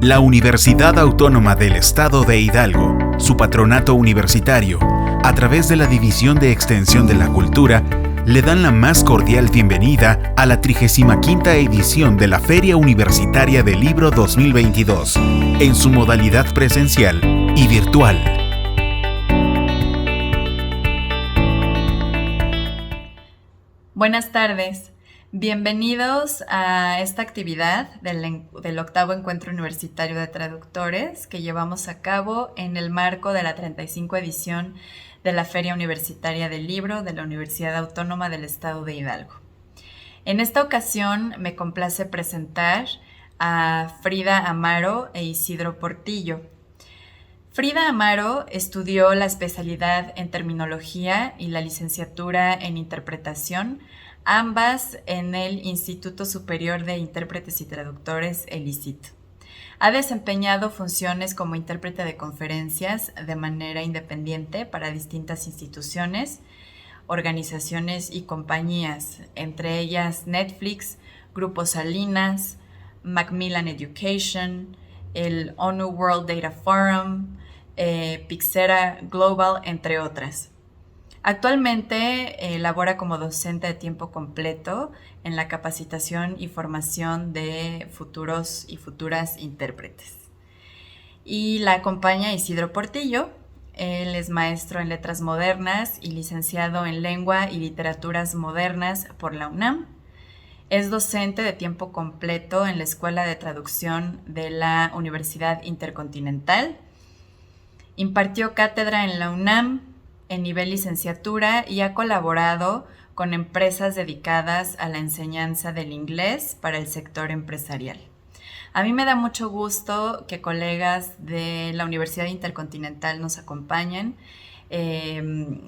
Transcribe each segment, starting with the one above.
La Universidad Autónoma del Estado de Hidalgo, su patronato universitario, a través de la División de Extensión de la Cultura, le dan la más cordial bienvenida a la 35ª edición de la Feria Universitaria del Libro 2022, en su modalidad presencial y virtual. Buenas tardes. Bienvenidos a esta actividad del octavo encuentro universitario de traductores que llevamos a cabo en el marco de la 35 edición de la Feria Universitaria del Libro de la Universidad Autónoma del Estado de Hidalgo. En esta ocasión me complace presentar a Frida, Amaro e Isidro Portillo. Frida Amaro estudió la especialidad en terminología y la licenciatura en interpretación, ambas en el Instituto Superior de Intérpretes y Traductores, el ISIT. Ha desempeñado funciones como intérprete de conferencias de manera independiente para distintas instituciones, organizaciones y compañías, entre ellas Netflix, Grupo Salinas, Macmillan Education, el ONU World Data Forum, Pixera Global, entre otras. Actualmente labora como docente de tiempo completo en la capacitación y formación de futuros y futuras intérpretes. Y la acompaña Isidro Portillo. Él es maestro en letras modernas y licenciado en lengua y literaturas modernas por la UNAM. Es docente de tiempo completo en la Escuela de Traducción de la Universidad Intercontinental. Impartió cátedra en la UNAM en nivel licenciatura y ha colaborado con empresas dedicadas a la enseñanza del inglés para el sector empresarial. A mí me da mucho gusto que colegas de la Universidad Intercontinental nos acompañen.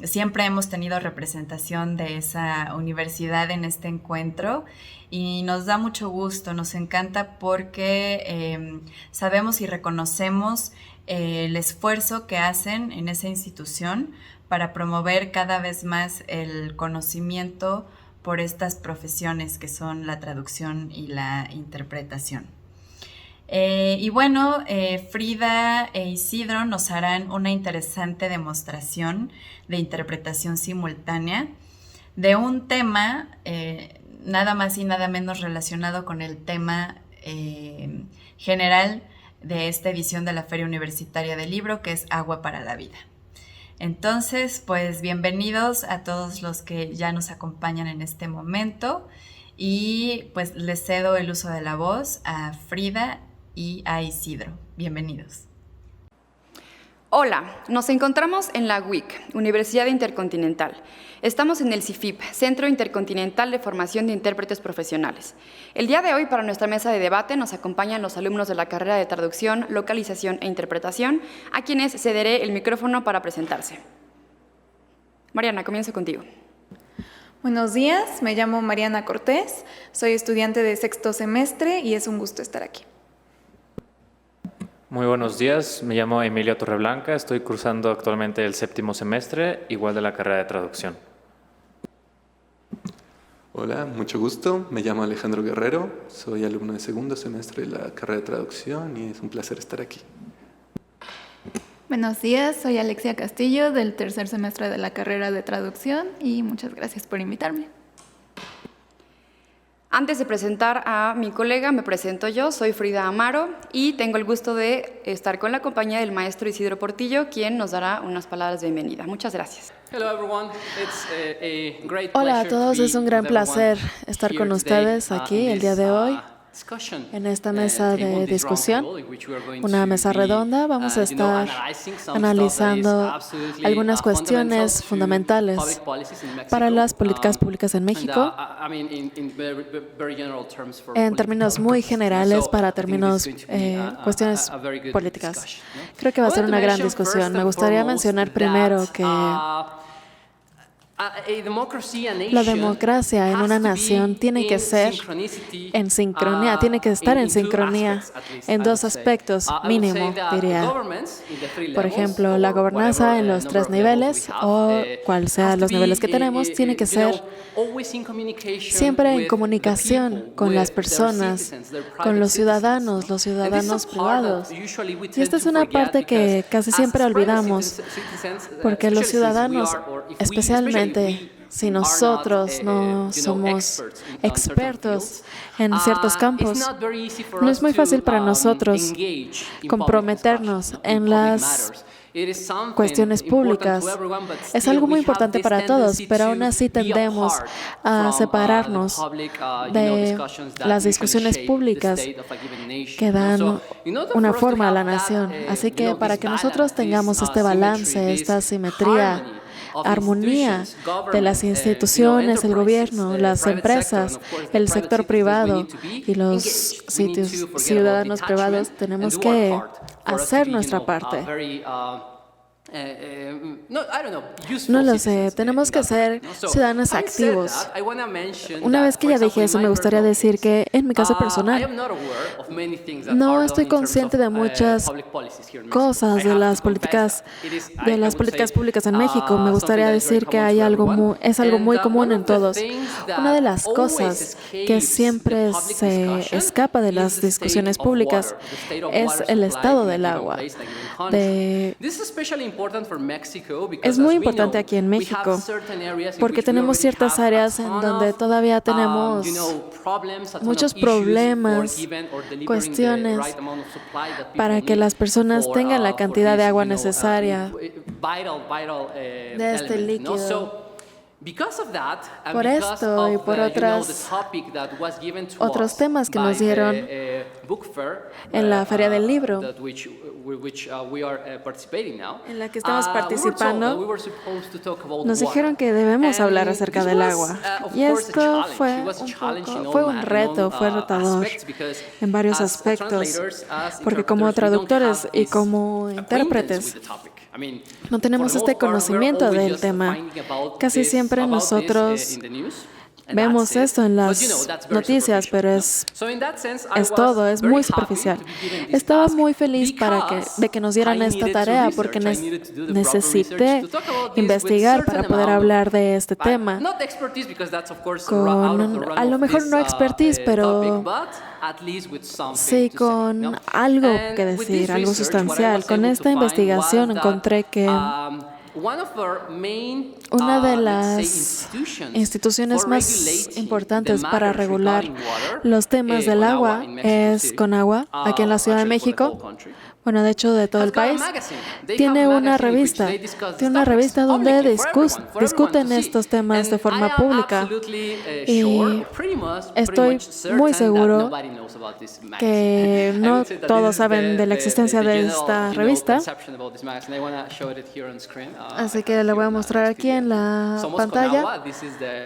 Siempre hemos tenido representación de esa universidad en este encuentro y nos da mucho gusto, nos encanta porque sabemos y reconocemos el esfuerzo que hacen en esa institución para promover cada vez más el conocimiento por estas profesiones que son la traducción y la interpretación. Frida e Isidro nos harán una interesante demostración de interpretación simultánea de un tema nada más y nada menos relacionado con el tema general de esta edición de la Feria Universitaria del Libro, que es Agua para la Vida. Entonces, pues bienvenidos a todos los que ya nos acompañan en este momento y pues les cedo el uso de la voz a Frida y a Isidro. Bienvenidos. Hola, nos encontramos en la UIC, Universidad Intercontinental. Estamos en el CIFIP, Centro Intercontinental de Formación de Intérpretes Profesionales. El día de hoy, para nuestra mesa de debate, nos acompañan los alumnos de la carrera de Traducción, Localización e Interpretación, a quienes cederé el micrófono para presentarse. Mariana, comienzo contigo. Buenos días, me llamo Mariana Cortés, soy estudiante de sexto semestre y es un gusto estar aquí. Muy buenos días, me llamo Emilio Torreblanca, estoy cursando actualmente el séptimo semestre, igual de la carrera de Traducción. Hola, mucho gusto, me llamo Alejandro Guerrero, soy alumno de segundo semestre de la carrera de Traducción y es un placer estar aquí. Buenos días, soy Alexia Castillo del tercer semestre de la carrera de Traducción y muchas gracias por invitarme. Antes de presentar a mi colega, me presento yo, soy Frida Amaro y tengo el gusto de estar con la compañía del maestro Isidro Portillo, quien nos dará unas palabras de bienvenida. Muchas gracias. Hola a todos, es un gran placer estar con ustedes aquí el día de hoy en esta mesa de discusión, una mesa redonda. Vamos a estar analizando algunas cuestiones fundamentales para las políticas públicas en México, en términos muy generales, para cuestiones políticas. Creo que va a ser una gran discusión. Me gustaría mencionar primero que La democracia en una nación tiene que ser en sincronía, tiene que estar en sincronía en dos aspectos mínimo, diría. Por ejemplo, la gobernanza en los 3 niveles o cual sean los niveles que tenemos, tiene que ser siempre en comunicación con las personas, con los ciudadanos privados. Y esta es una parte que casi siempre olvidamos, porque los ciudadanos, especialmente si nosotros no somos expertos en ciertos campos, no es muy fácil para nosotros comprometernos en las cuestiones públicas. Es algo muy importante para todos, pero aún así tendemos a separarnos de las discusiones públicas que dan una forma a la nación. Así que para que nosotros tengamos este balance, esta simetría, armonía de las instituciones, el gobierno, las empresas, el sector privado y los ciudadanos privados, tenemos que hacer nuestra parte. No lo sé, tenemos que ser ciudadanos activos. Una vez que ya dije eso, me gustaría decir que en mi caso personal, no estoy consciente de muchas cosas de las políticas públicas en México. Me gustaría decir que es algo muy común en todos. Una de las cosas que siempre se escapa de las discusiones públicas es el estado del agua. Es muy importante aquí en México porque tenemos ciertas áreas en donde todavía tenemos muchos problemas, cuestiones para que las personas tengan la cantidad de agua necesaria de este líquido. Por esto y por otros temas que nos dieron en la Feria del Libro, en la que estamos participando, nos dijeron que debemos hablar acerca del agua. Y esto fue un reto, fue retador en varios aspectos, porque como traductores y como intérpretes, no tenemos este conocimiento del tema. Casi siempre nosotros vemos esto en las noticias, pero es todo, es muy superficial. Estaba muy feliz de que nos dieran esta tarea porque necesité investigar para poder hablar de este tema. A lo mejor no expertise, pero sí con algo que decir, algo sustancial. Con esta investigación encontré que una de las instituciones más importantes para regular los temas del agua es Conagua, aquí en la Ciudad de México. Bueno, de hecho, de todo el país. Tiene una revista donde discuten estos temas de forma pública. Y estoy muy seguro que no todos saben de la existencia de esta revista. Así que le voy a mostrar aquí en la pantalla.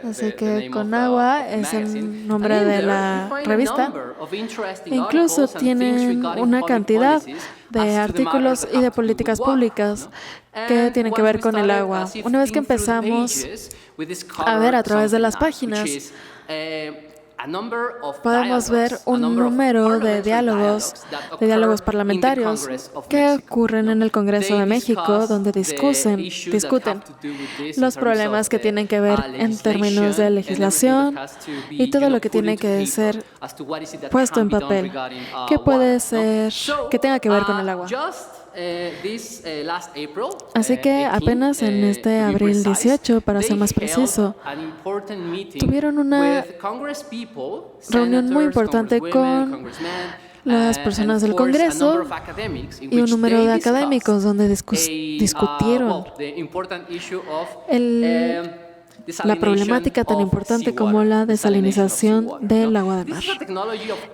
Así que Conagua es el nombre de la revista. Incluso tienen una cantidad de artículos y de políticas públicas que tienen que ver con el agua. Una vez que empezamos a ver a través de las páginas, podemos ver un número de diálogos parlamentarios que ocurren en el Congreso de México, donde discuten los problemas que tienen que ver en términos de legislación y todo lo que tiene que ser puesto en papel, que puede ser que tenga que ver con el agua. Así que apenas en este abril 18, para ser más preciso, tuvieron una reunión muy importante con las personas del Congreso y un número de académicos donde discutieron la problemática tan importante como la desalinización del agua de mar.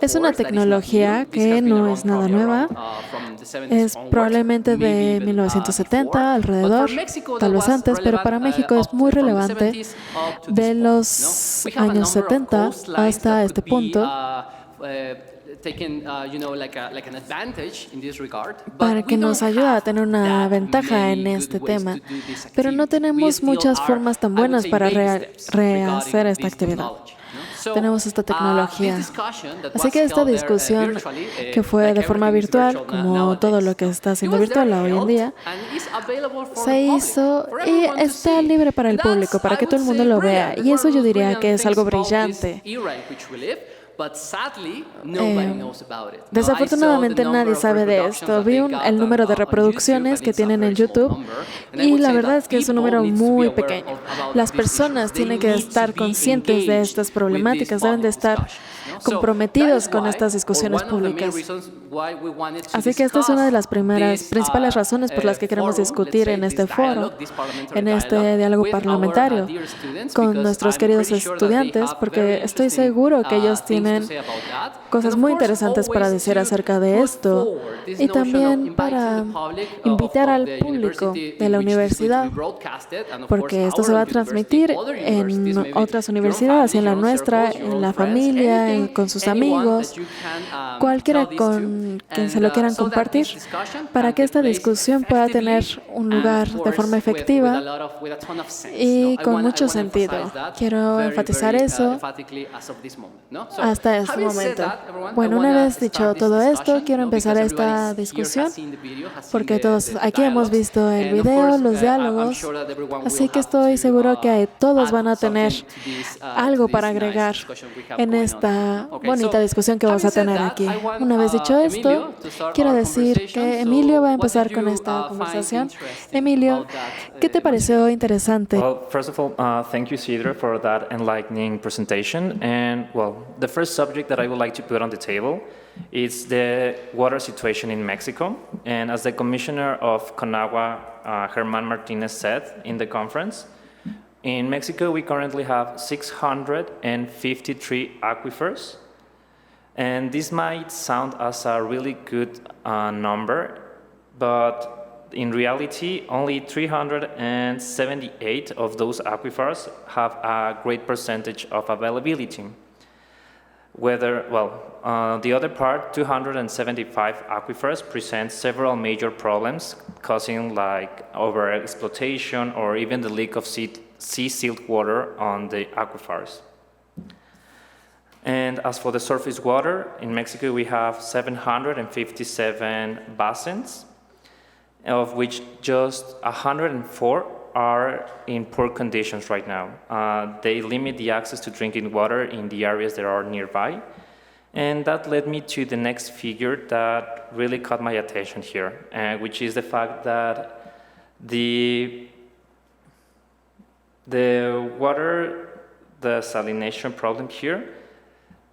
Es una tecnología que no es nada nueva, es probablemente de 1970 alrededor, tal vez antes, pero para México es muy relevante de los años 70 hasta este punto. para que nos ayude a tener una ventaja en este tema, pero no tenemos muchas formas tan buenas para rehacer esta actividad. Tenemos esta tecnología. Así que esta discusión, que fue de forma virtual, como todo lo que está siendo virtual hoy en día, se hizo y está libre para el público, para que todo el mundo lo vea. Y eso yo diría que es algo brillante. Desafortunadamente nadie sabe de esto. Vi el número de reproducciones que tienen en YouTube y la verdad es que es un número muy pequeño. Las personas tienen que estar conscientes de estas problemáticas, deben de estar comprometidos con estas discusiones públicas. Así que esta es una de las principales razones por las que queremos discutir en este foro, en este diálogo parlamentario, con nuestros queridos estudiantes, porque estoy seguro que ellos tienen cosas muy interesantes para decir acerca de esto y también para invitar al público de la universidad, porque esto se va a transmitir en otras universidades, en la nuestra, en la familia, con sus amigos, cualquiera con quien se lo quieran compartir, para que esta discusión pueda tener un lugar de forma efectiva y con mucho sentido. Quiero enfatizar eso hasta este momento. Bueno, una vez dicho todo esto, quiero empezar esta discusión, porque todos aquí hemos visto el video, los diálogos, así que estoy seguro que todos van a tener algo para agregar en esta bonita discusión que vamos a tener aquí. Una vez dicho esto, quiero decir que Emilio va a empezar con esta conversación. Emilio, ¿qué te pareció interesante? Well, first of all, thank you, Isidro, for that enlightening presentation. And, well, the first subject that I would like to put on the table is the water situation in Mexico. And as the commissioner of Conagua, Germán Martinez, said in the conference, in Mexico we currently have 653 aquifers. And this might sound as a really good number, but in reality, only 378 of those aquifers have a great percentage of availability. The other part, 275 aquifers, present several major problems, causing like overexploitation or even the leak of sea silt water on the aquifers. And as for the surface water, in Mexico we have 757 basins, of which just 104 are in poor conditions right now. They limit the access to drinking water in the areas that are nearby. And that led me to the next figure that really caught my attention here, which is the fact that the water desalination problem here,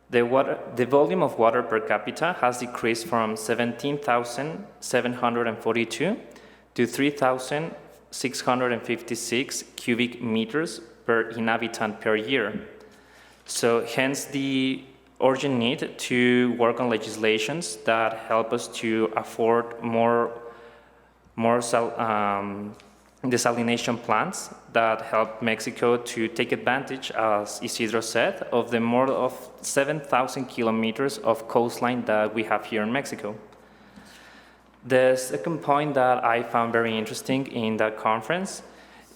the volume of water per capita has decreased from 17,742 to 3,656 cubic meters per inhabitant per year. So hence the urgent need to work on legislations that help us to afford more desalination plants that help Mexico to take advantage, as Isidro said, of the more of 7,000 kilometers of coastline that we have here in Mexico. The second point that I found very interesting in that conference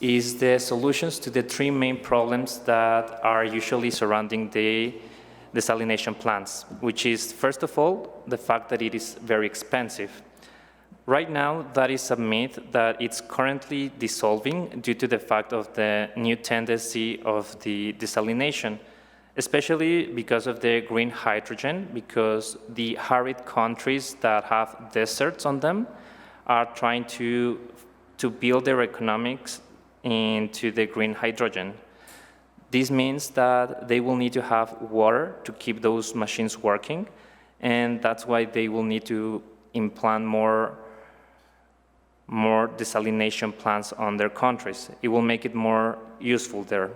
is the solutions to the three main problems that are usually surrounding the desalination plants, which is, first of all, the fact that it is very expensive. Right now, that is a myth that it's currently dissolving due to the fact of the new tendency of the desalination, especially because of the green hydrogen, because the arid countries that have deserts on them are trying to build their economics into the green hydrogen. This means that they will need to have water to keep those machines working, and that's why they will need to implant more desalination plants on their countries. It will make it more useful there.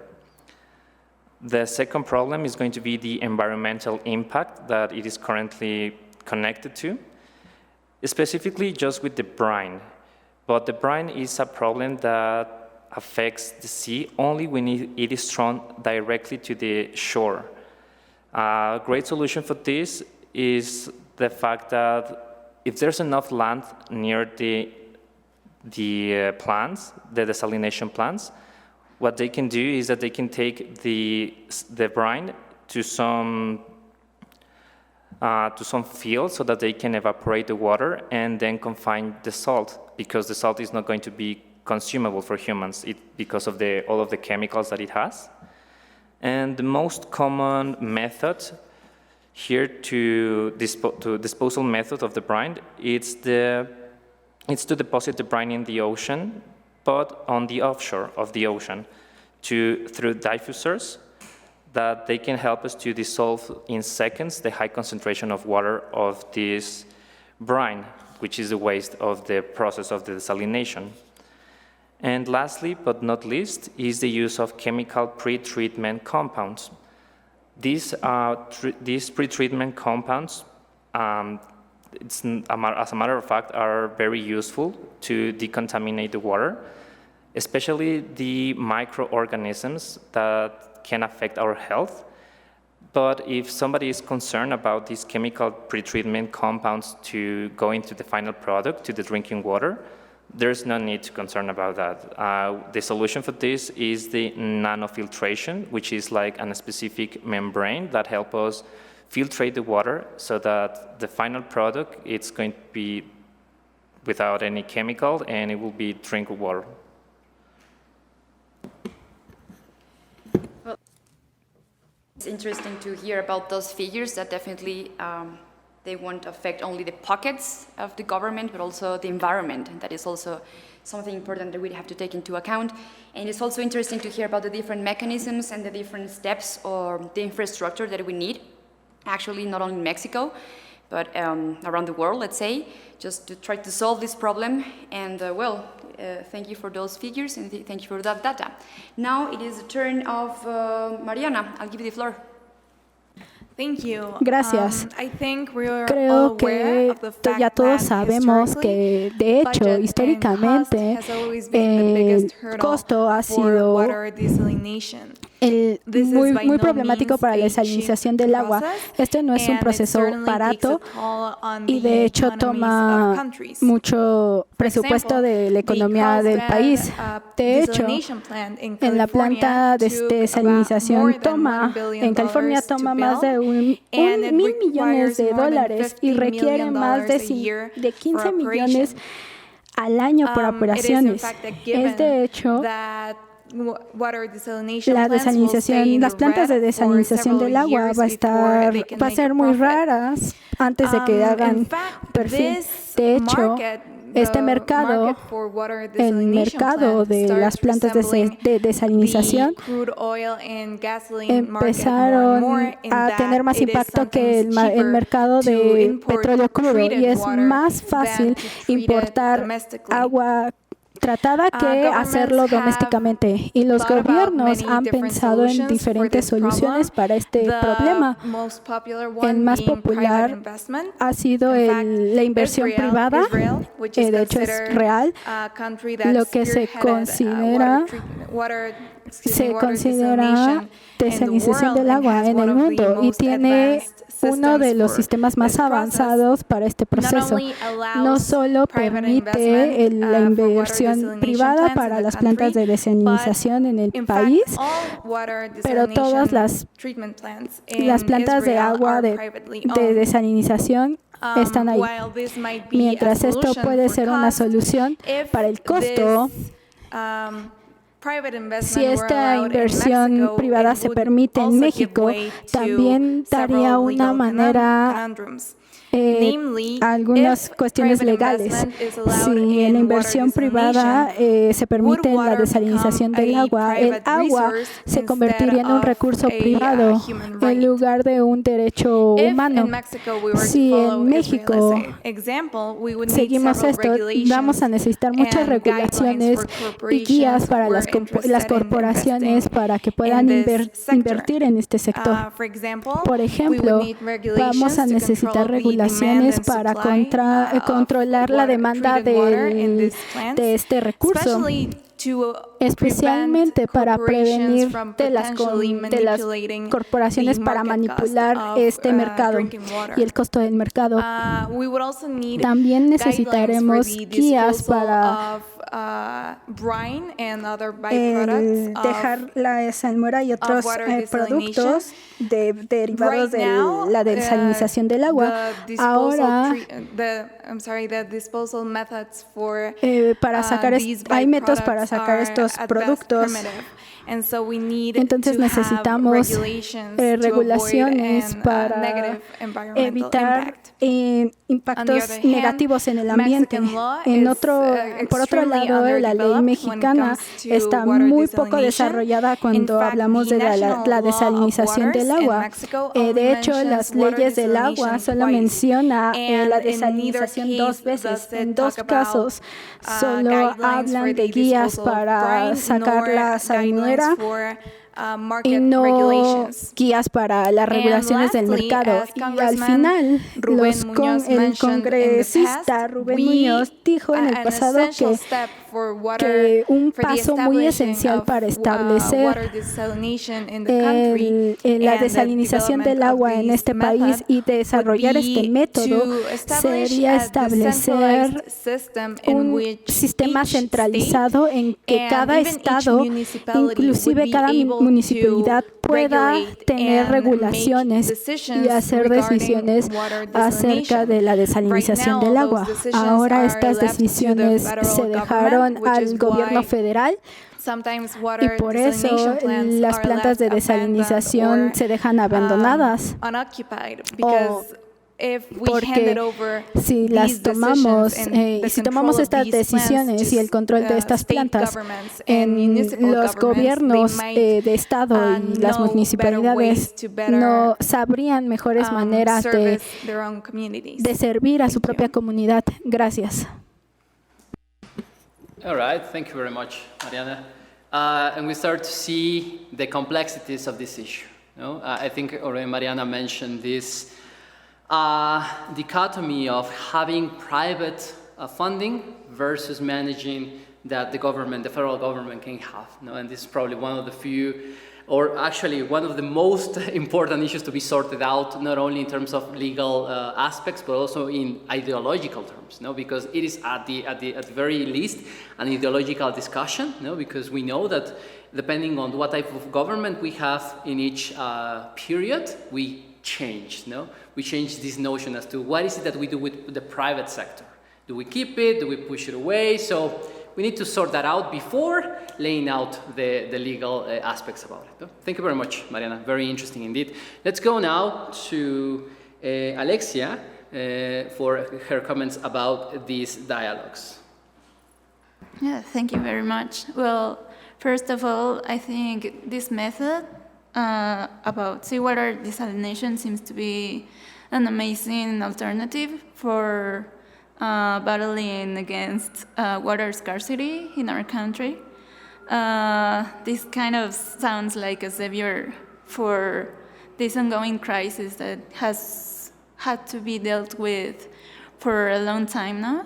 The second problem is going to be the environmental impact that it is currently connected to, specifically just with the brine. But the brine is a problem that affects the sea only when it is thrown directly to the shore. A great solution for this is the fact that if there's enough land near the plants, the desalination plants, what they can do is that they can take the brine to some field so that they can evaporate the water and then confine the salt, because the salt is not going to be consumable for humans because of all of the chemicals that it has. And the most common method here disposal method of the brine, it's to deposit the brine in the ocean, but on the offshore of the ocean, through diffusers that they can help us to dissolve in seconds the high concentration of water of this brine, which is the waste of the process of the desalination. And lastly, but not least, is the use of chemical pre-treatment compounds. These pre-treatment compounds, as a matter of fact, are very useful to decontaminate the water, especially the microorganisms that can affect our health. But if somebody is concerned about these chemical pre-treatment compounds to go into the final product, to the drinking water, there's no need to concern about that. The solution for this is the nanofiltration, which is like a specific membrane that helps us filtrate the water so that the final product, it's going to be without any chemical and it will be drinkable water. Well, it's interesting to hear about those figures that definitely they won't affect only the pockets of the government, but also the environment. And that is also something important that we have to take into account. And it's also interesting to hear about the different mechanisms and the different steps or the infrastructure that we need, actually not only in Mexico, but around the world, let's say, just to try to solve this problem. And thank you for those figures and thank you for that data. Now it is the turn of Mariana. I'll give you the floor. Thank you. Gracias. Creo que ya todos sabemos que, de hecho, históricamente, el costo ha sido muy problemático para la desalinización del agua. Este no es un proceso barato y de hecho toma mucho presupuesto de la economía del país. De hecho, en la planta de desalinización en California toma más de $1 millones y requiere más de 15 millones al año por operaciones. Es de hecho la desalinización, las plantas de desalinización del agua va a ser muy raras antes de que hagan perfil. De hecho, este mercado, el mercado de las plantas de desalinización, empezaron a tener más impacto que el mercado de petróleo crudo, y es más fácil importar agua tratada que hacerlo domésticamente, y los gobiernos han pensado en diferentes soluciones para este problema. El más popular ha sido la inversión privada, de hecho es real, lo que se considera desalinización del agua en el mundo, y tiene uno de los sistemas más avanzados para este proceso. No solo permite la inversión privada para las plantas de desalinización en el país, pero todas las plantas de agua de desalinización están ahí. Mientras esto puede ser una solución para el costo, si esta inversión privada se permite en México, también daría una manera algunas cuestiones legales. Si en la inversión privada se permite la desalinización del agua, el agua se convertiría en un recurso privado en lugar de un derecho humano. Si en México seguimos esto, vamos a necesitar muchas regulaciones y guías para las corporaciones para que puedan invertir en este sector. Por ejemplo, vamos a necesitar regulaciones para controlar la demanda de este recurso. especialmente para prevenir de las corporaciones para manipular este mercado y el costo del mercado. También necesitaremos guías para dejar la salmuera y otros productos derivados de la desalinización del agua. Ahora, para sacar hay métodos para sacar estos productos. Entonces necesitamos regulaciones para evitar impactos negativos en el ambiente. Por otro lado, la ley mexicana está muy poco desarrollada cuando hablamos de la desalinización del agua. De hecho, las leyes del agua solo menciona la desalinización 2 veces. En 2 casos solo hablan de guías para sacar la salmuera y no guías para las regulaciones del mercado. Y al final, el congresista Rubén Muñoz dijo en el pasado que un paso muy esencial para establecer la desalinización del agua en este país y desarrollar este método sería establecer un sistema centralizado en que cada estado, inclusive cada municipalidad, pueda tener regulaciones y hacer decisiones acerca de la desalinización del agua. Ahora estas decisiones se dejaron al gobierno federal y por eso las plantas de desalinización se dejan abandonadas. Porque si las tomamos, si tomamos estas decisiones y el control de estas plantas en los gobiernos de estado y las municipalidades no sabrían mejores maneras de servir a su propia comunidad. Gracias. All right, thank you very much, Mariana. And we start to see the complexities of this issue. I think already Mariana mentioned this dichotomy of having private funding versus managing that the federal government can have. And this is probably one of the few, or actually one of the most important issues to be sorted out, not only in terms of legal aspects, but also in ideological terms, because it is at the very least an ideological discussion, because we know that depending on what type of government we have in each period, we change, We change this notion as to what is it that we do with the private sector. Do we keep it? Do we push it away? So we need to sort that out before laying out the legal aspects about it. Thank you very much, Mariana. Very interesting indeed. Let's go now to Alexia for her comments about these dialogues. Yeah, thank you very much. Well, first of all, I think this method about seawater desalination seems to be an amazing alternative for battling against water scarcity in our country. This kind of sounds like a savior for this ongoing crisis that has had to be dealt with for a long time now.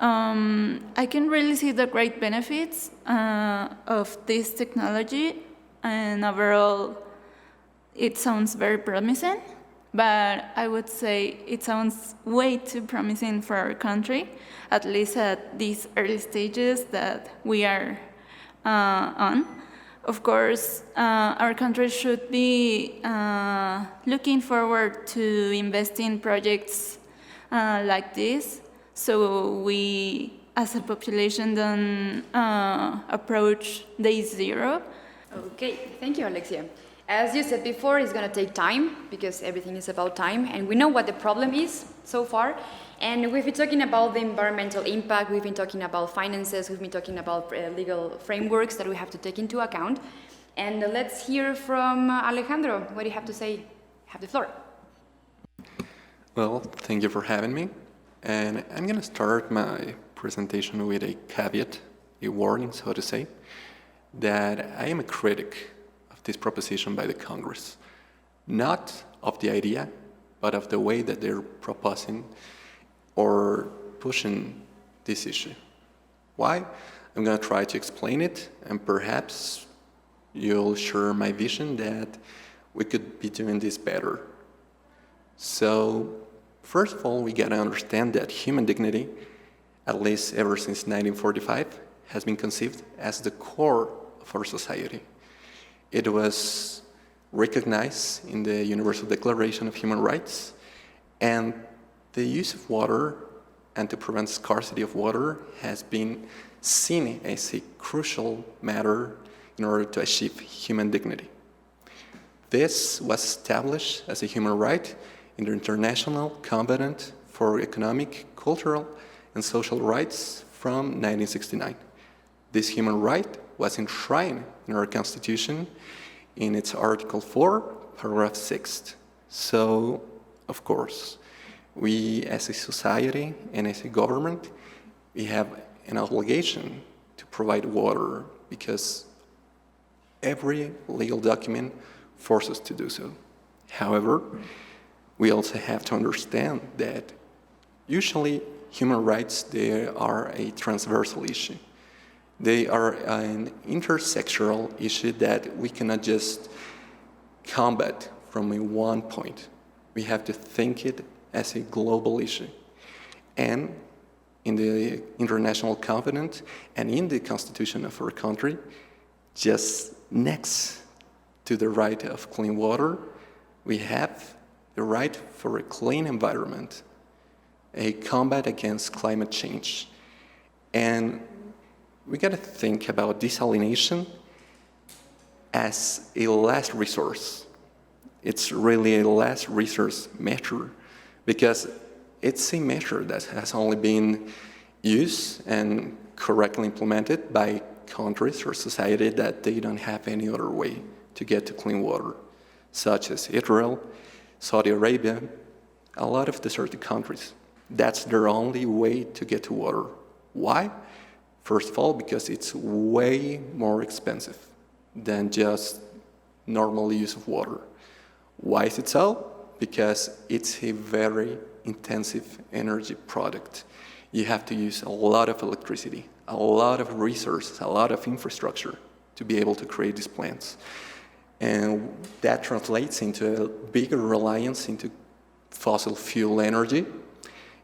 I can really see the great benefits of this technology, and overall it sounds very promising, but I would say it sounds way too promising for our country, at least at these early stages that we are on. Of course, our country should be looking forward to investing in projects like this, so we as a population don't approach day zero. Okay, thank you, Alexia. As you said before, it's going to take time because everything is about time, and we know what the problem is so far. And we've been talking about the environmental impact, we've been talking about finances, we've been talking about legal frameworks that we have to take into account. And let's hear from Alejandro. What do you have to say? You have the floor. Well, thank you for having me. And I'm going to start my presentation with a caveat, a warning, so to say, that I am a critic of this proposition by the Congress. Not of the idea, but of the way that they're proposing or pushing this issue. Why? I'm going to try to explain it, and perhaps you'll share my vision that we could be doing this better. So, first of all, we got to understand that human dignity, at least ever since 1945, has been conceived as the core of our society. It was recognized in the Universal Declaration of Human Rights, and the use of water and to prevent scarcity of water has been seen as a crucial matter in order to achieve human dignity. This was established as a human right in the International Covenant for Economic, Cultural, and Social Rights from 1969. This human right was enshrined in our Constitution in its Article 4, Paragraph 6. So, of course, we as a society and as a government, we have an obligation to provide water because every legal document forces us to do so. However, we also have to understand that usually human rights, they are a transversal issue. They are an intersectional issue that we cannot just combat from a one point. We have to think it as a global issue. And in the International Covenant and in the Constitution of our country, just next to the right of clean water, we have the right for a clean environment, a combat against climate change. And we got to think about desalination as a last resource. It's really a last resource measure because it's a measure that has only been used and correctly implemented by countries or society that they don't have any other way to get to clean water, such as Israel, Saudi Arabia, a lot of deserted countries. That's their only way to get to water. Why? First of all, because it's way more expensive than just normal use of water. Why is it so? Because it's a very intensive energy product. You have to use a lot of electricity, a lot of resources, a lot of infrastructure to be able to create these plants. And that translates into a bigger reliance into fossil fuel energy,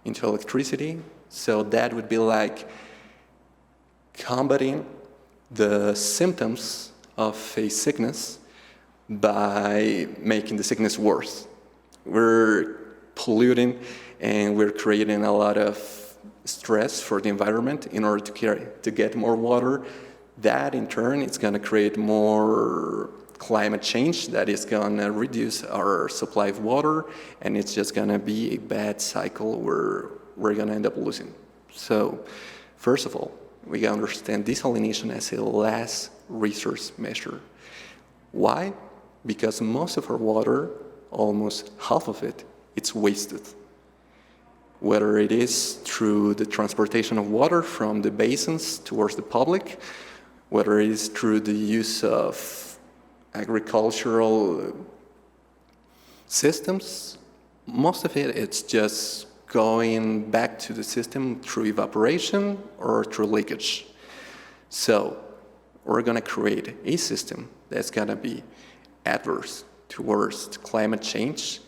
into electricity. So that would be like combating the symptoms of a sickness by making the sickness worse. We're polluting and we're creating a lot of stress for the environment in order to get more water. That in turn is going to create more climate change that is going to reduce our supply of water, and it's just going to be a bad cycle where we're going to end up losing. So first of all, we got to understand desalination as a last resource measure. Why? Because most of our water, almost half of it, it's wasted. Whether it is through the transportation of water from the basins towards the public, whether it is through the use of agricultural systems, most of it, it's just going back to the system through evaporation or through leakage. So we're going to create a system that's going to be adverse towards climate change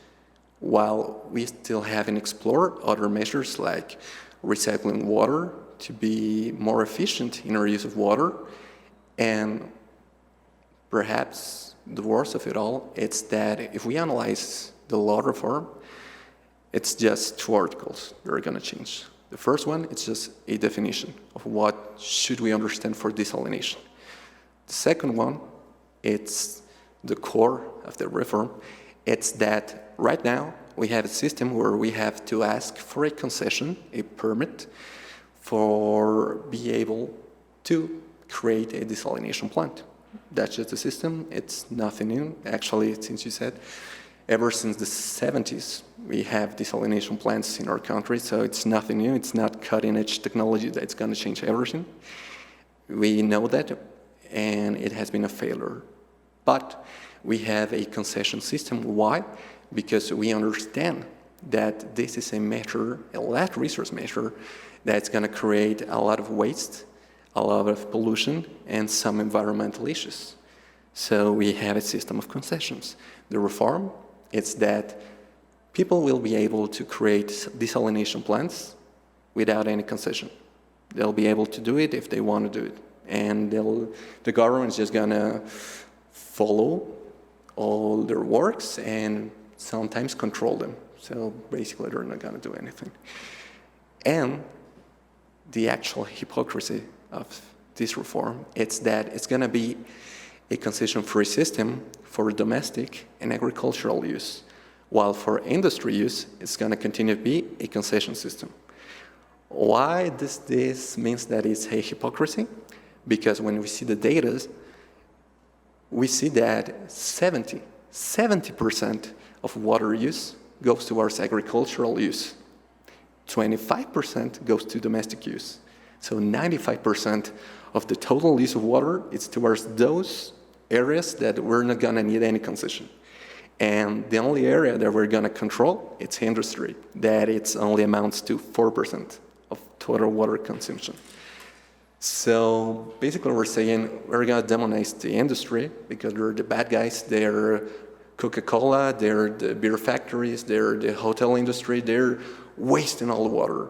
while we still haven't explored other measures like recycling water to be more efficient in our use of water. And perhaps the worst of it all, it's that if we analyze the law reform, it's just two articles that are going to change. The first one, it's just a definition of what should we understand for desalination. The second one, it's the core of the reform. It's that right now we have a system where we have to ask for a concession, a permit, for be able to create a desalination plant. That's just the system. It's nothing new. Actually, since you said, ever since the 70s, we have desalination plants in our country, so it's nothing new. It's not cutting-edge technology that's going to change everything. We know that, and it has been a failure. But we have a concession system. Why? Because we understand that this is a measure, a last resource measure, that's going to create a lot of waste, a lot of pollution, and some environmental issues. So we have a system of concessions. The reform is that people will be able to create desalination plants without any concession. They'll be able to do it if they want to do it. And the government is just gonna follow all their works and sometimes control them. So basically they're not gonna do anything. And the actual hypocrisy of this reform, it's that it's gonna be a concession-free system for domestic and agricultural use, while for industry use, it's gonna continue to be a concession system. Why this means that it's a hypocrisy? Because when we see the data, we see that 70% of water use goes towards agricultural use. 25% goes to domestic use. So 95% of the total use of water is towards those areas that we're not gonna need any concession. And the only area that we're gonna control, it's industry, that it only amounts to 4% of total water consumption. So basically we're saying we're gonna demonize the industry because they're the bad guys. They're Coca-Cola, they're the beer factories, they're the hotel industry, they're wasting all the water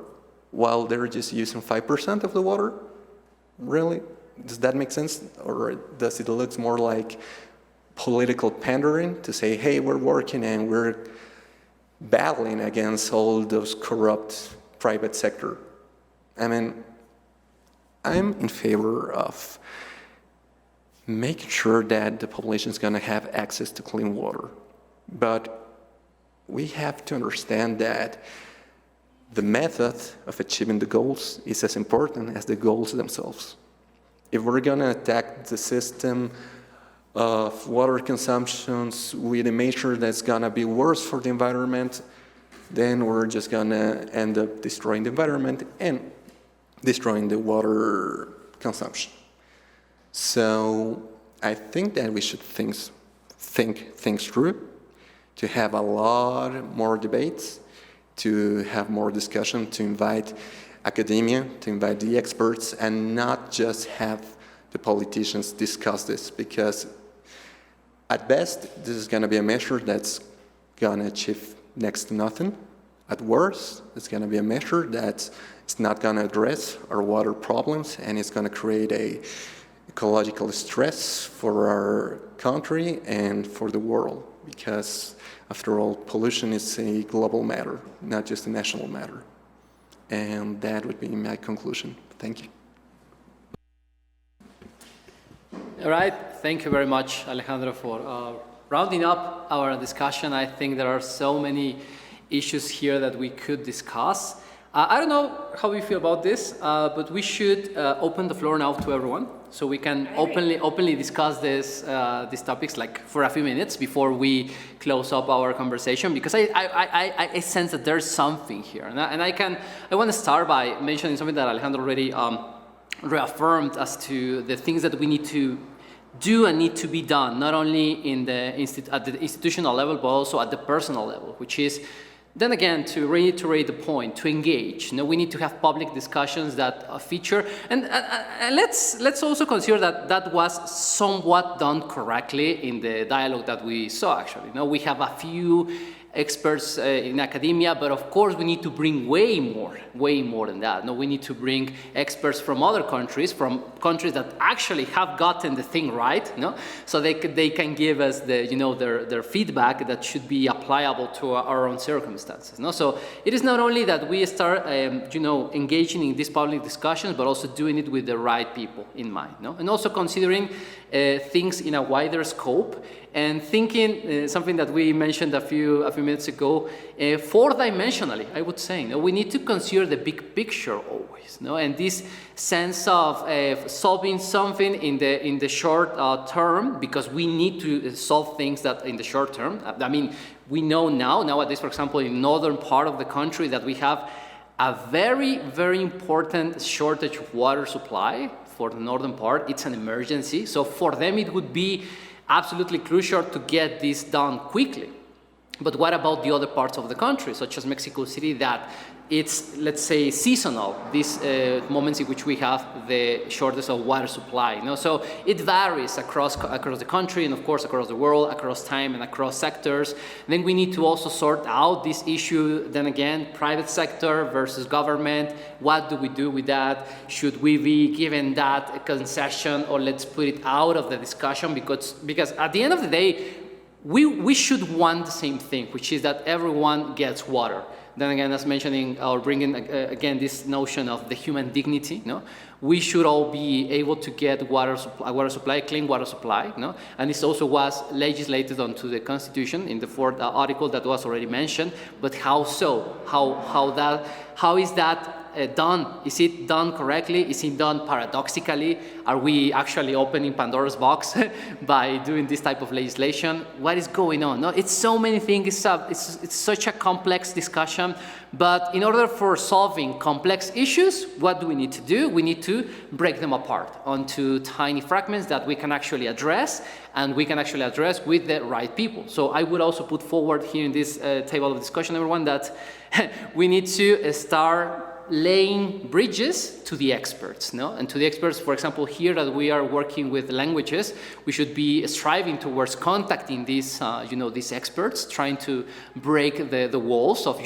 while they're just using 5% of the water. Really? Does that make sense? Or does it look more like political pandering to say, hey, we're working and we're battling against all those corrupt private sector? I mean, I'm in favor of making sure that the population is going to have access to clean water. But we have to understand that the method of achieving the goals is as important as the goals themselves. If we're going to attack the system of water consumptions with a measure that's going to be worse for the environment, then we're just going to end up destroying the environment and destroying the water consumption. So I think that we should think things through, to have a lot more debates, to have more discussion, to invite academia, to invite the experts, and not just have the politicians discuss this, because at best, this is going to be a measure that's going to achieve next to nothing. At worst, it's going to be a measure that's not going to address our water problems, and it's going to create a ecological stress for our country and for the world, because after all, pollution is a global matter, not just a national matter. And that would be my conclusion. Thank you. All right, thank you very much, Alejandro, for rounding up our discussion. I think there are so many issues here that we could discuss. I don't know how we feel about this, but we should open the floor now to everyone, so we can openly discuss these topics, like for a few minutes before we close up our conversation, because I sense that there's something here, and I want to start by mentioning something that Alejandro already reaffirmed as to the things that we need to do and need to be done, not only at the institutional level, but also at the personal level, which is, then again, to reiterate the point, to engage. We need to have public discussions that feature, and let's also consider that was somewhat done correctly in the dialogue that we saw, actually. We have a few experts in academia, but of course we need to bring way more than that. We need to bring experts from other countries, from countries that actually have gotten the thing right, so they can give us their feedback that should be applicable to our own circumstances. So it is not only that we start engaging in these public discussions, but also doing it with the right people in mind, and also considering things in a wider scope, and thinking something that we mentioned a few minutes ago, four-dimensionally, I would say. We need to consider the big picture always, and this sense of solving something in the short term, because we need to solve things that in the short term. I mean, we know nowadays, for example, in northern part of the country, that we have a very, very important shortage of water supply for the northern part. It's an emergency. So for them, it would be absolutely crucial to get this done quickly. But what about the other parts of the country, such as Mexico City, that it's, let's say, seasonal, these moments in which we have the shortage of water supply. So it varies across the country and, of course, across the world, across time and across sectors. Then we need to also sort out this issue, then again, private sector versus government. What do we do with that? Should we be given that a concession, or let's put it out of the discussion? Because at the end of the day, we should want the same thing, which is that everyone gets water. Then again, as mentioning or bringing again this notion of the human dignity, we should all be able to get water supply, clean water supply, and this also was legislated onto the Constitution in the 4th article that was already mentioned. But how so? How is that done? Is it done correctly? Is it done paradoxically? Are we actually opening Pandora's box by doing this type of legislation? What is going on? It's so many things. It's such a complex discussion. But in order for solving complex issues, what do we need to do? We need to break them apart onto tiny fragments that we can actually address, and we can actually address with the right people. So I would also put forward here in this table of discussion, everyone, that we need to start laying bridges to the experts, and to the experts, for example, here that we are working with languages, we should be striving towards contacting these, these experts, trying to break the walls of,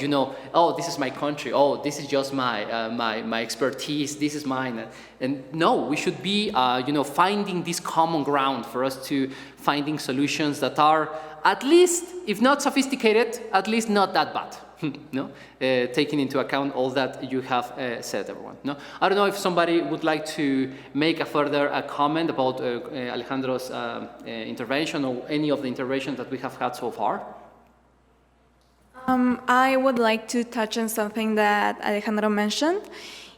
oh, this is my country, oh, this is just my expertise, this is mine. And no, we should be, finding this common ground for us to finding solutions that are at least, if not sophisticated, at least not that bad. Taking into account all that you have said, everyone. I don't know if somebody would like to make a further comment about Alejandro's intervention or any of the interventions that we have had so far. I would like to touch on something that Alejandro mentioned.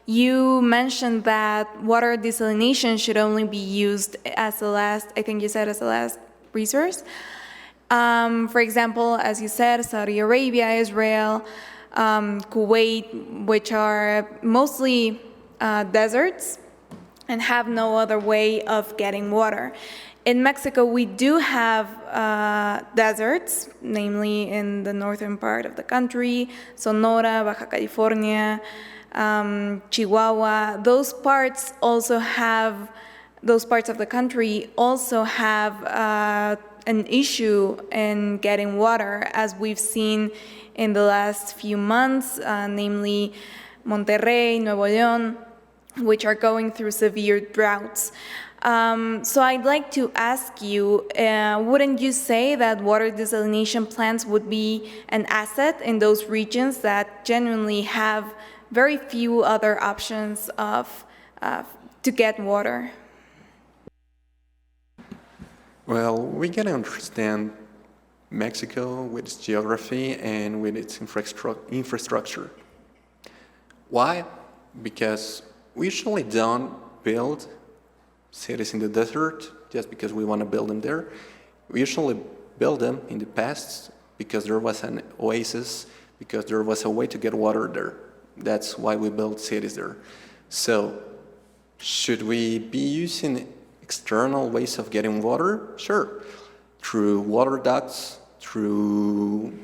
You mentioned that water desalination should only be used as a last, I think you said as a last resource. For example, as you said, Saudi Arabia, Israel, Kuwait, which are mostly deserts and have no other way of getting water. In Mexico, we do have deserts, namely in the northern part of the country, Sonora, Baja California, Chihuahua. Those parts of the country also have an issue in getting water, as we've seen in the last few months, namely Monterrey, Nuevo León, which are going through severe droughts. So I'd like to ask you, wouldn't you say that water desalination plants would be an asset in those regions that genuinely have very few other options to get water? Well, we can understand Mexico with its geography and with its infrastructure. Why? Because we usually don't build cities in the desert just because we want to build them there. We usually build them in the past because there was an oasis, because there was a way to get water there. That's why we built cities there. So, should we be using external ways of getting water? Sure. Through water ducts, through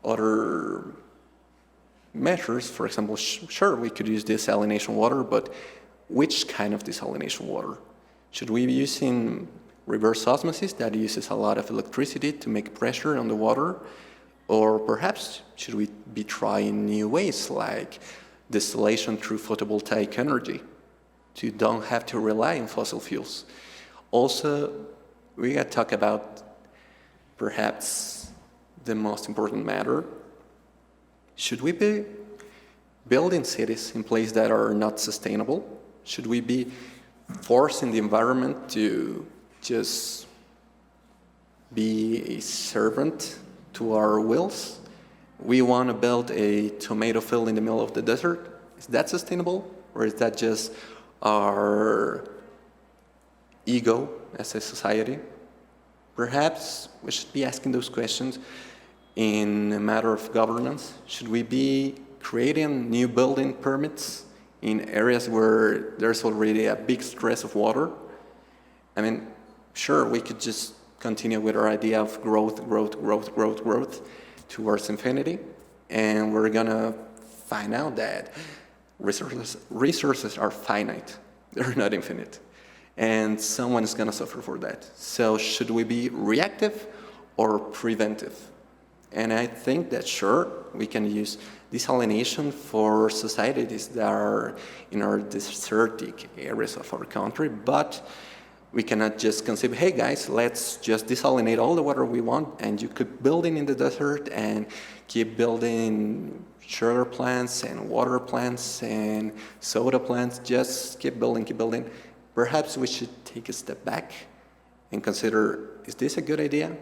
other measures. For example, sure, we could use desalination water, but which kind of desalination water? Should we be using reverse osmosis that uses a lot of electricity to make pressure on the water? Or perhaps should we be trying new ways like distillation through photovoltaic energy to don't have to rely on fossil fuels? Also, we got to talk about perhaps the most important matter. Should we be building cities in places that are not sustainable? Should we be forcing the environment to just be a servant to our wills? We want to build a tomato field in the middle of the desert. Is that sustainable? Or is that just our ego as a society? Perhaps we should be asking those questions in a matter of governance. Should we be creating new building permits in areas where there's already a big stress of water? I mean, sure, we could just continue with our idea of growth, towards infinity, and we're gonna find out that resources are finite. They're not infinite. And someone is gonna suffer for that. So should we be reactive or preventive? And I think that sure, we can use desalination for societies that are in our desertic areas of our country, but we cannot just conceive, hey guys, let's just desalinate all the water we want, and you keep building in the desert and keep building sugar plants and water plants and soda plants, just keep building. Perhaps we should take a step back and consider, is this a good idea?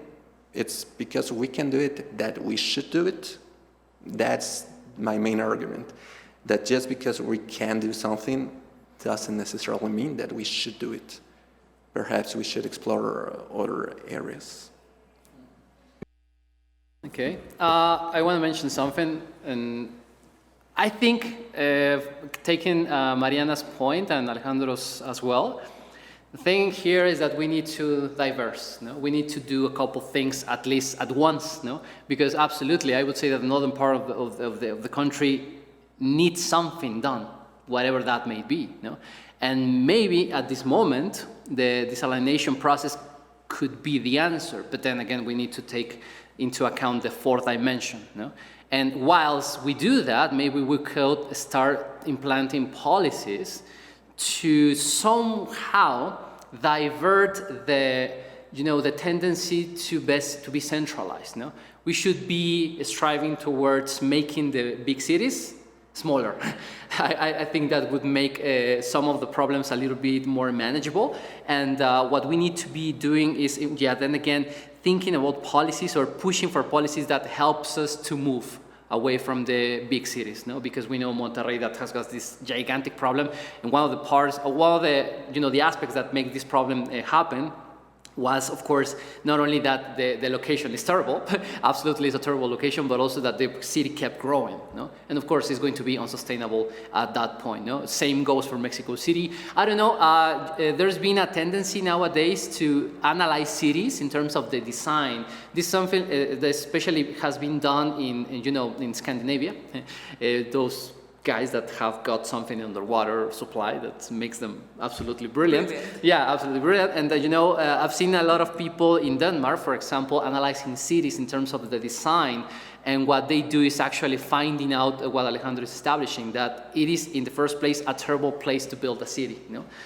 It's because we can do it that we should do it. That's my main argument, that just because we can do something doesn't necessarily mean that we should do it. Perhaps we should explore other areas. Okay, I want to mention something, and I think taking Mariana's point and Alejandro's as well, the thing here is that we need to diverse. No? We need to do a couple things at least at once, no? Because absolutely, I would say that the northern part of the country needs something done, whatever that may be. No? And maybe at this moment, the desalination process could be the answer, but then again, we need to take into account the fourth dimension. No? And whilst we do that, maybe we could start implanting policies to somehow divert the tendency to be centralized. No? We should be striving towards making the big cities smaller. I think that would make some of the problems a little bit more manageable. And what we need to be doing is, then again, thinking about policies or pushing for policies that helps us to move away from the big cities, no? Because we know Monterrey that has got this gigantic problem, and one of the aspects that make this problem happen was, of course, not only that the location is terrible, absolutely it's a terrible location, but also that the city kept growing, no? And of course, it's going to be unsustainable at that point, no? Same goes for Mexico City. I don't know, there's been a tendency nowadays to analyze cities in terms of the design. This is something that especially has been done in Scandinavia. Those guys that have got something in their water supply that makes them absolutely brilliant. Yeah, absolutely brilliant. And I've seen a lot of people in Denmark, for example, analyzing cities in terms of the design. And what they do is actually finding out what Alejandro is establishing, that it is in the first place a terrible place to build a city.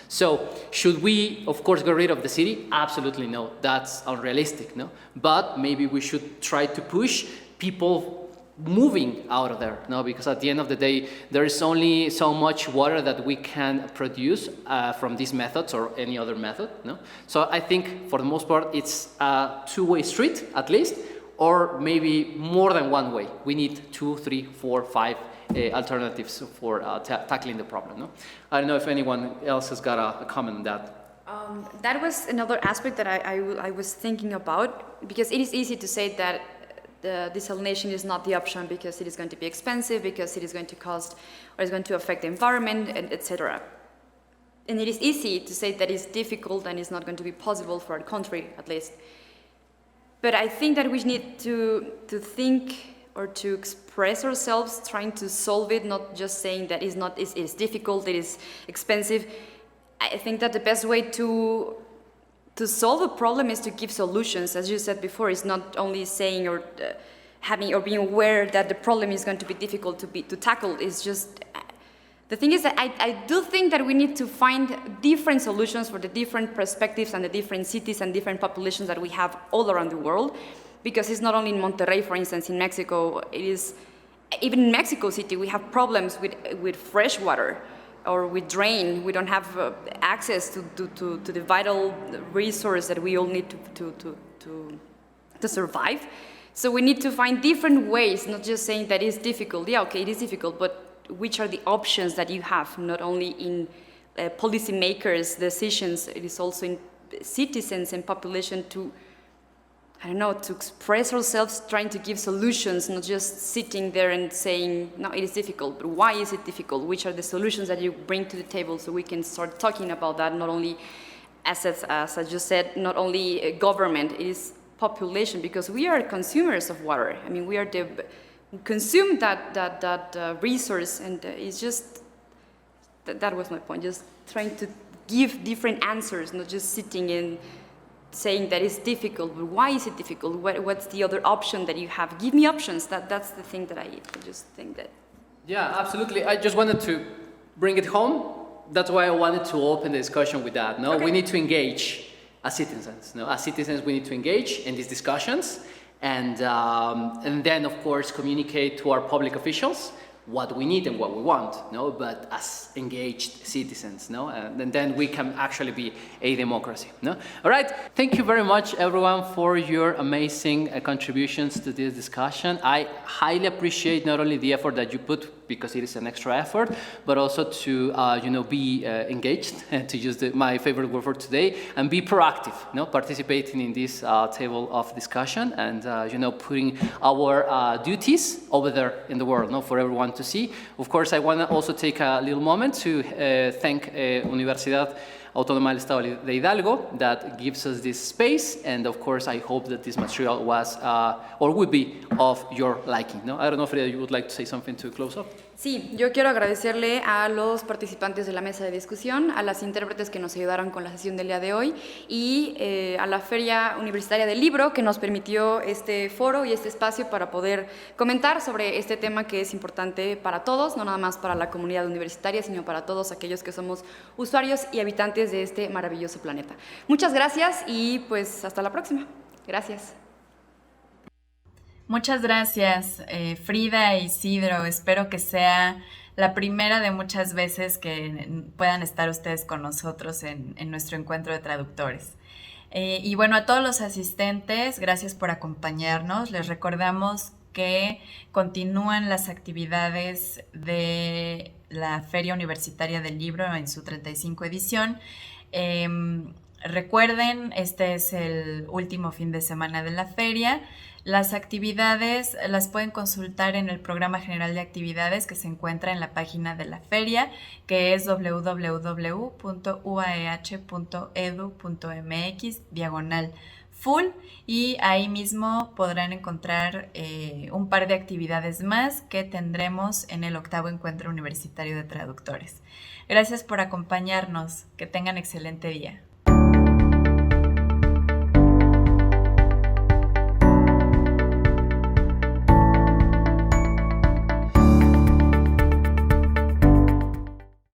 So should we, of course, get rid of the city? Absolutely no. That's unrealistic. No? But maybe we should try to push people moving out of there, no? Because at the end of the day, there is only so much water that we can produce from these methods or any other method, no? So I think for the most part, it's a two-way street at least, or maybe more than one way. We need 2, 3, 4, 5 alternatives for tackling the problem, no? I don't know if anyone else has got a comment on that. That was another aspect that I was thinking about, because it is easy to say that the desalination is not the option because it is going to be expensive, because it is going to cost or is going to affect the environment, and etc. And it is easy to say that it's difficult and it's not going to be possible for our country, at least. But I think that we need to think or to express ourselves trying to solve it, not just saying that it is difficult, it is expensive. I think that the best way to solve a problem is to give solutions. As you said before, it's not only saying or having or being aware that the problem is going to be difficult to tackle. It's just, the thing is that I do think that we need to find different solutions for the different perspectives and the different cities and different populations that we have all around the world, because it's not only in Monterrey, for instance, in Mexico, it is, even in Mexico City, we have problems with fresh water. Or we drain, we don't have access to the vital resource that we all need to survive. So we need to find different ways, not just saying that it's difficult. Yeah, okay, it is difficult, but which are the options that you have, not only in policymakers' decisions, it is also in citizens and population to express ourselves, trying to give solutions, not just sitting there and saying, no, it is difficult, but why is it difficult? Which are the solutions that you bring to the table so we can start talking about that, not only assets, as I just said, not only government, it is population, because we are consumers of water. I mean, we are consume that resource, and it's just that was my point. Just trying to give different answers, not just sitting and saying that it's difficult. But why is it difficult? What's the other option that you have? Give me options. That's the thing that I just think that. Yeah, absolutely. I just wanted to bring it home. That's why I wanted to open the discussion with that. No, okay. We need to engage as citizens. No, as citizens, we need to engage in these discussions, and then, of course, communicate to our public officials what we need and what we want. No, but as engaged citizens. No, and then we can actually be a democracy. No, all right. Thank you very much, everyone, for your amazing contributions to this discussion. I highly appreciate not only the effort that you put, because it is an extra effort, but also to be engaged, and to use my favorite word for today, and be proactive, participating in this table of discussion, and putting our duties over there in the world, for everyone to see. Of course, I want to also take a little moment to thank Universidad Autónoma del Estado de Hidalgo that gives us this space, and of course I hope that this material was or would be of your liking. No? I don't know, Frida, you would like to say something to close up? Sí, yo quiero agradecerle a los participantes de la mesa de discusión, a las intérpretes que nos ayudaron con la sesión del día de hoy y a la Feria Universitaria del Libro, que nos permitió este foro y este espacio para poder comentar sobre este tema que es importante para todos, no nada más para la comunidad universitaria, sino para todos aquellos que somos usuarios y habitantes de este maravilloso planeta. Muchas gracias y pues hasta la próxima. Gracias. Muchas gracias, Frida e Isidro. Espero que sea la primera de muchas veces que puedan estar ustedes con nosotros en nuestro encuentro de traductores. Y bueno, a todos los asistentes, gracias por acompañarnos. Les recordamos que continúan las actividades de la Feria Universitaria del Libro en su 35 edición. Recuerden, este es el último fin de semana de la feria. Las actividades las pueden consultar en el Programa General de Actividades que se encuentra en la página de la feria, que es www.uaeh.edu.mx/full, y ahí mismo podrán encontrar un par de actividades más que tendremos en el 8º Encuentro Universitario de Traductores. Gracias por acompañarnos. Que tengan excelente día.